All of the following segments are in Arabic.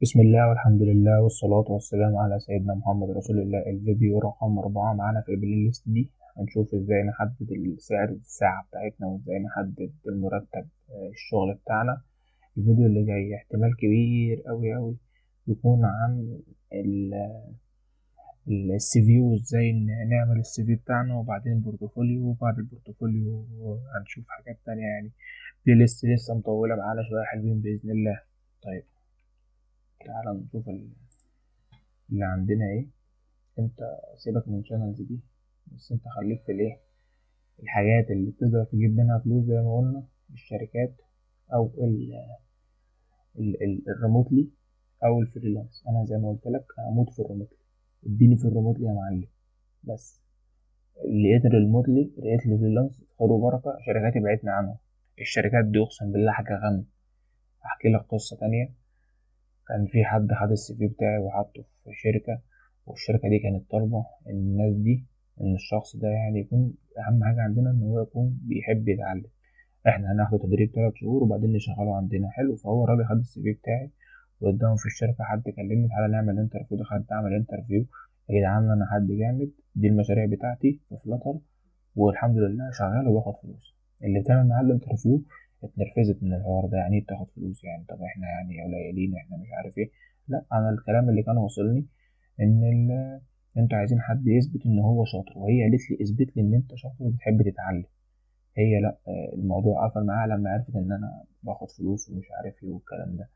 بسم الله والحمد لله والصلاة والسلام على سيدنا محمد رسول الله. الفيديو رقم 4 معانا في البلاي ليست دي. هنشوف ازاي نحدد سعر الساعة بتاعتنا وازاي نحدد المرتب الشغل بتاعنا. الفيديو اللي جاي احتمال كبير أوي يكون عن السي في وازاي نعمل السي في بتاعنا، وبعدين البورتفوليو، وبعد البورتفوليو هنشوف حاجات تانية يعني. البلاي ليست لسه مطولة معانا شوية حلوين بإذن الله. طيب تعالى نشوف اللي عندنا ايه. انت سيبك من شانلز دي، بس انت خليك في الايه، الحاجات اللي تقدر تجيب منها فلوس زي ما قلنا، الشركات او الريموتلي او الفريلانس. انا زي ما قلت لك هموت في الريموتلي، اديني في الريموتلي يا معلم. بس اللي لقيت الريموتلي لقيت الفريلانس خير وبركة، شركاتي بعدنا عنهم. الشركات دي اقسم بالله حاجة غم. احكي لك قصة تانية. كان في حد خد السي في بتاعي وحطه في شركة، والشركة دي كانت طالبة إن الناس دي، إن الشخص ده يعني يكون أهم حاجة عندنا إن هو يكون بيحب يتعلم. إحنا هناخده تدريب 3 شهور وبعدين نشغله عندنا. حلو. فهو الراجل خد السي في بتاعي وقدامه في الشركة. حد كلمني تعالى نعمل انترفيو، دخلت أعمل انترفيو. يا جدعان أنا حد جامد، دي المشاريع بتاعتي في فلاتر والحمد لله شغال وباخد فلوس. اللي بتعمل معاه الانترفيو اتنرفزت من الحوار ده. يعني ايه بتاخد فلوس؟ يعني طب احنا يعني قليلين، احنا مش عارف ايه. لا، انا الكلام اللي كان واصلني ان انتوا عايزين حد يثبت ان هو شاطر، وهي قالت لي اثبت لي ان انت شاطر وبتحب تتعلم. هي لا، الموضوع قفل معاها لما عرفت ان انا باخد فلوس ومش عارف ايه والكلام ده.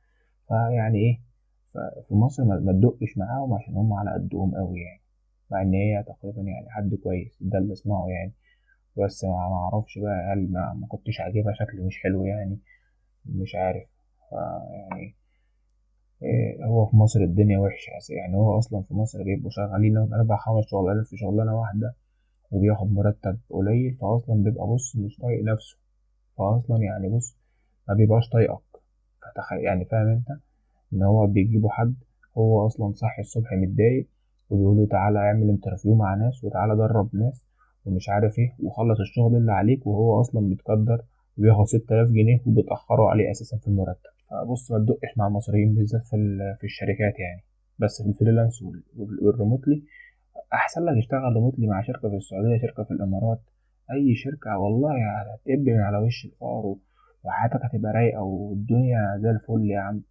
فيعني ايه، ففي مصر ما تدقش معاهم عشان هم على قدهم قوي يعني. مع ان هي تقريبا يعني حد كويس ده اللي اسمعه يعني. بس ما اعرفش بقى، هل ما كنتش عاجبها شكلي مش حلو يعني، مش عارف. يعني هو في مصر الدنيا وحشة يعني. هو أصلا في مصر بيبقوا شغالين 4 5 شغلانات في شغلانة واحدة وبياخد مرتب قليل، فأصلا بيبقى بص مش طايق نفسه. فأصلا يعني بص ما بيبقاش طايقك. فتخيل يعني، فاهم انت ان هو بيجيبوا حد هو اصلا صاحي الصبح متضايق، وبيقولوا تعالى اعمل انترفيو مع ناس وتعالى درب ناس ومش عارف ايه وخلص الشغل اللي عليك، وهو اصلا بيتقدر وبياخد 6000 جنيه وبيتأخروا عليه اساسا في المرتب. فبص ما تدقش مع المصريين بالذات في الشركات يعني. بس في الفريلانس والريموتلي احسن لك اشتغل ريموتلي مع شركة في السعودية، شركة في الامارات، اي شركة والله يعني هتقب من على وش الفقر، وحياتك هتبقى رايقة والدنيا زي الفل يا عم.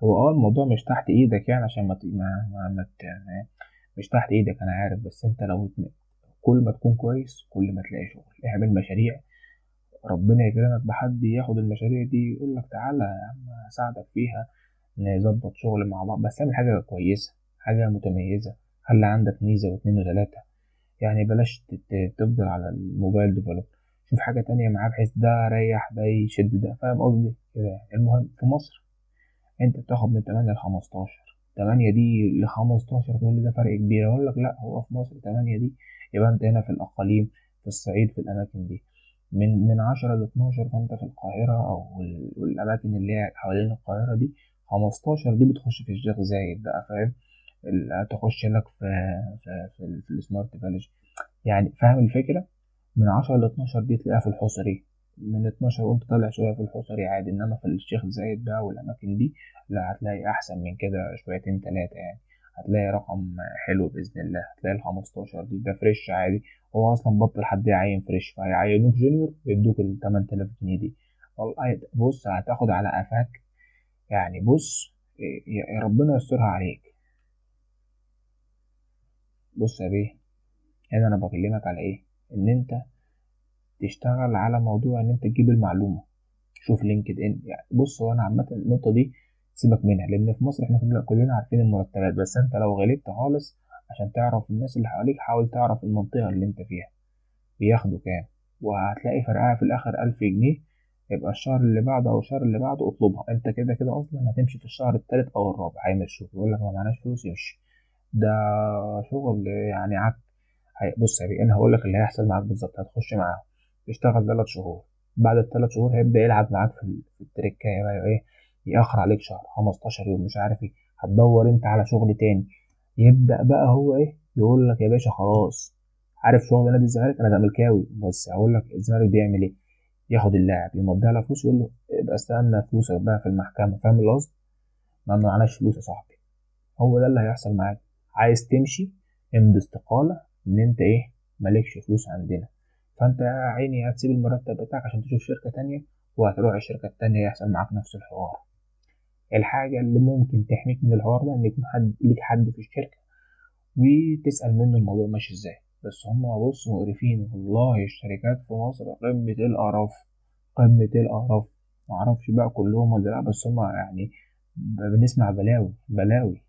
هو الموضوع مش تحت ايدك يعني، عشان مش تحت ايدك انا عارف. بس انت لو كل ما تكون كويس كل ما تلاقي شغل. اعمل مشاريع، ربنا يكرمك بحد ياخد المشاريع دي يقول لك تعالى يا عم اساعدك فيها، نظبط شغل مع بعض. بس اعمل حاجة كويسة، حاجة متميزة. خلي عندك ميزة واتنين وتلاتة. يعني بلاش تفضل على الموبايل ديفلوب. شوف حاجة تانية معاه بحيث ده ريح ده يشد ده، فاهم قصدي كده يعني. المهم في مصر انت بتاخد من 8 ل 15. 8 دي ل 15 تقول لي ده فرق كبير، اقول لك لا، هو في مصر 8 دي يبقى انت هنا في الاقاليم، في الصعيد، في الاماكن دي من 10 ل 12. فانت في القاهره او والاماكن اللي هي حوالين القاهره دي 15 دي بتخش في الشيخ زايد بقى، فاهم. تخش لك في السمارت فاليج يعني، فاهم الفكره. من 10 ل 12 دي تلاقيها في الحصري. من 12 وانت طالع شوية في الحصري عادي، انما في الشيخ زايد بقى والاماكن دي لا، هتلاقي احسن من كده شويتين تلاتة يعني. هتلاقي رقم حلو بإذن الله. هتلاقي ال 15 دي ده فريش عادي. هو اصلا بطل حد يعين فريش، فهيعينوك جونيور يدوك ال 8000 جنيه دي. والله بص هتاخد على قفاك يعني. بص يا ربنا يسترها عليك. بص يا بيه، هنا انا بكلمك على ايه؟ ان انت تشتغل على موضوع ان انت تجيب المعلومة. شوف لينكد ان يعني. بص هو انا عامه النقطه دي سيبك منها، لان في مصر احنا كلنا عارفين المرتبات. بس انت لو غلبت خالص عشان تعرف الناس اللي حواليك، حاول تعرف المنطقه اللي انت فيها بياخدوا كام، وهتلاقي فرقها في الاخر 1000 جنيه. يبقى الشهر اللي بعده او الشهر اللي بعده اطلبها. انت كده كده اصلا هتمشي في الشهر التالت او الرابع هيمشوك، يقول لك ما معناش فلوس يمشي. ده شغل يعني عك. بص يا بيه انا هقول لك اللي هيحصل معاك بالظبط. هتخش معاهم تشتغل 3 شهور، بعد ال3 شهور هيبدأ يلعب معاك في التركاية بقى ايه، يأخر عليك شهر 15 يوم مش عارف ايه. هتدور انت على شغل تاني. يبدأ بقى هو ايه يقول لك يا باشا خلاص. عارف شغل نادي الزمالك؟ انا زملكاوي بس هقول لك الزمالك بيعمل ايه. ياخد اللاعب يمضيها له فلوس، يقول له ابقى استنى فلوسك بقى في المحكمة. فاهم القصد؟ ما معناش فلوس يا صاحبي. هو ده اللي هيحصل معاك. عايز تمشي، امضي استقالة ان انت ايه، مالكش فلوس عندنا. فانت يا عيني هتسيب المرتب بتاعك عشان تشوف شركة تانية، وهتروح الشركة التانية يحصل معاك نفس الحوار. الحاجة اللي ممكن تحميك من الحوار ده ان يكون ليك حد في الشركة وتسأل منه الموضوع ماشي ازاي. بس هما بص مقرفين والله، الشركات في مصر قمة القرف، قمة القرف. معرفش بقى كلهم ولا لأ، بس هما يعني بنسمع بلاوي بلاوي.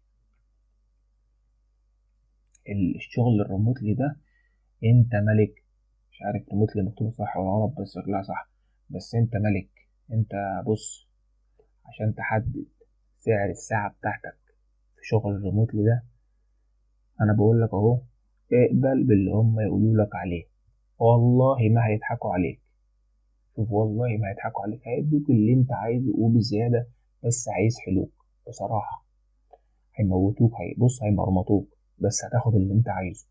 الشغل الريموتلي ده انت ملك. مش عارف ريموتلي مكتوب صح ولا غلط، بس لا صح. بس انت ملك. انت بص، عشان تحدد سعر الساعة بتاعتك في شغل الريموتلي ده، انا بقول لك اهو، اقبل باللي هم يقولوا لك عليه. والله ما هيضحكوا عليك. شوف والله ما هيضحكوا عليك، هيدوك اللي انت عايزه وبزيادة. بس عايز حلوك بصراحة. هيموتوك، بص هيمرمطوك، بس هتاخد اللي انت عايزه.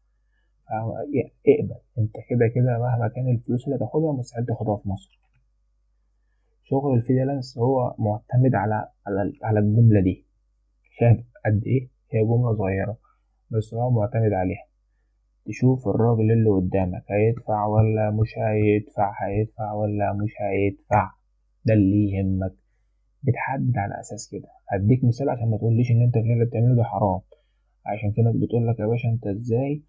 اقبل. انت كده كده مهما كان الفلوس اللي هتاخدها مستحيل تاخدها في مصر. شغل الفريلانس هو معتمد على الجملة دي. شايف قد ايه هي جملة صغيرة، بس هو معتمد عليها. تشوف الراجل اللي قدامك هيدفع ولا مش هيدفع، هيدفع ولا مش هيدفع، ده اللي يهمك. بتحدد على اساس كده. هديك مثال عشان ما تقوليش ان انت اللي بتعمله ده حرام. عشان في ناس بتقول لك يا باشا انت ازاي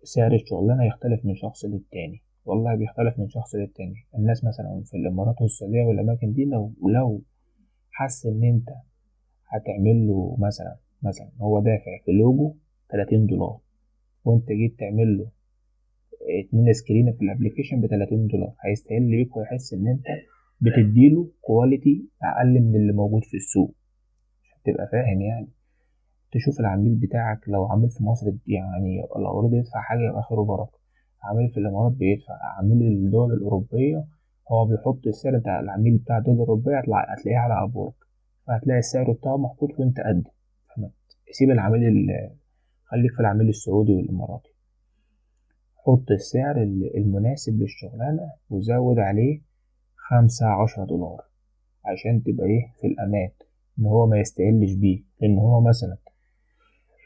سعر الشغلانه يختلف من شخص للتاني. والله بيختلف من شخص للتاني. الناس مثلا في الامارات والسعوديه والاماكن دي، لو حس ان انت هتعمل له مثلا هو دافع في لوجو $30، وانت جيت تعمل له 2 سكرين في الابليكيشن ب $30، هيستقل بيك ويحس ان انت بتديله كواليتي اقل من اللي موجود في السوق. عشان تبقى فاهم يعني. تشوف العميل بتاعك، لو عميل في مصر يعني لو رضي يدفع حاجة يبقى خيره بركة. عميل في الإمارات بيدفع، عميل الدول الأوروبية هو بيحط السعر. انت العميل بتاع الدول الأوروبية هتلاقيه على أبورك، فهتلاقي السعر بتاعه محطوط وانت قد. سيب العميل خليك في العميل السعودي والإماراتي. حط السعر المناسب للشغلانة وزود عليه 15 $، عشان تبقى ايه في الأمان، إن هو ما يستقلش بيه. لأن هو مثلا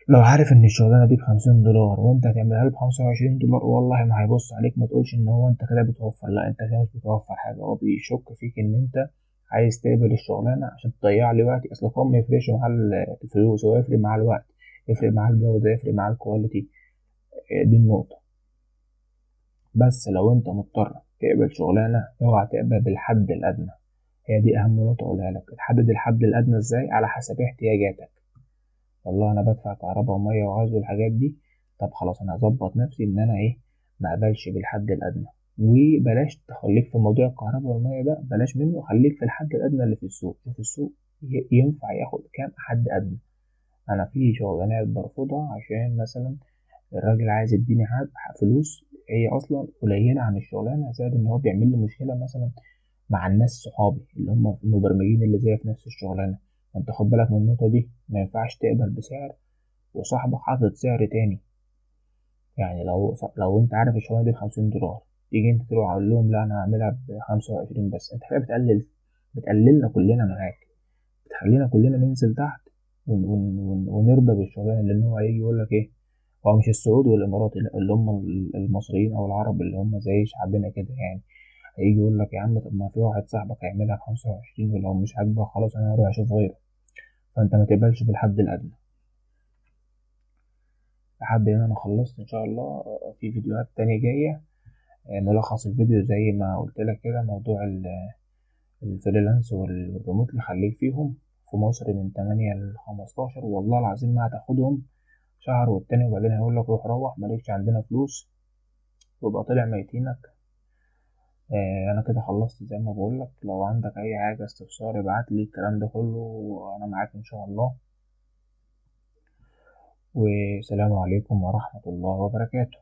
لو عارف إن الشغلانة دي ب50 $، وأنت هتعملها له ب25 $، والله ما هيبص عليك. ما تقولش إن هو أنت كده بتوفر، لا أنت كده مش بتوفر حاجة. هو بيشك فيك إن أنت عايز تقبل الشغلانة عشان تضيع لي وقتي. أصل هو ما يفرقش معاه الفلوس، هو يفرق معاه الوقت، يفرق معاه الجودة، يفرق معاه الكواليتي. دي النقطة. بس لو انت مضطر تقبل شغلانة، اوعى تقبل بالحد الأدنى. هي دي أهم نقطة أقولها لك. تحدد الحد الأدنى ازاي؟ على حسب احتياجاتك. والله أنا بدفع كهرباء ومية وغاز والحاجات دي، طب خلاص أنا هظبط نفسي إن أنا إيه، ما أقبلش بالحد الأدنى. وبلاش تخليك في موضوع الكهرباء والمية ده، بلاش منه. خليك في الحد الأدنى اللي في السوق. شوف السوق ينفع ياخد كام حد أدنى. أنا في شغلانات برفضها عشان مثلا الراجل عايز يديني فلوس هي اصلا قليله عن الشغلانه، زائد ان هو بيعمل لي مشكله مثلا مع الناس صحابي اللي هم المبرمجين اللي زي في نفس الشغلانه. انت خد بالك من النقطه دي. ما ينفعش تقبل بسعر وصاحبك حاطط سعر تاني. يعني لو انت عارف الشغلانه دي ب50 $، تيجي انت تروح اقول لهم لا انا هعملها ب25، بس انت كده بتقللنا كلنا معاك. بتخلينا كلنا ننزل تحت ونرضى بالشغلانه. لان هو هيجي يقول لك ايه، هو مش السعود والامارات اللي هم المصريين او العرب اللي هم زي شعبنا كده يعني. هيجي يقول لك يا عم طب ما في واحد صاحبك هيعملها ب25، ولو مش عاجبك خلاص انا هروح اشوف غيره. فانت ما تقبلش بالحد الادنى. لحد هنا انا خلصت ان شاء الله. في فيديوهات تانية جاية. ملخص الفيديو زي ما قلت لك كده، موضوع الفريلانس والريموت اللي خليك فيهم في مصر من 8 ل 15. والله العظيم ما هتاخدهم شهر والتاني وبعدين هيقول لك روح مالكش عندنا فلوس، ويبقى طلع ميتينك. انا كده خلصت زي ما بقول لك. لو عندك اي حاجه استفسار ابعت لي الكلام ده كله وانا معاك ان شاء الله. والسلام عليكم ورحمه الله وبركاته.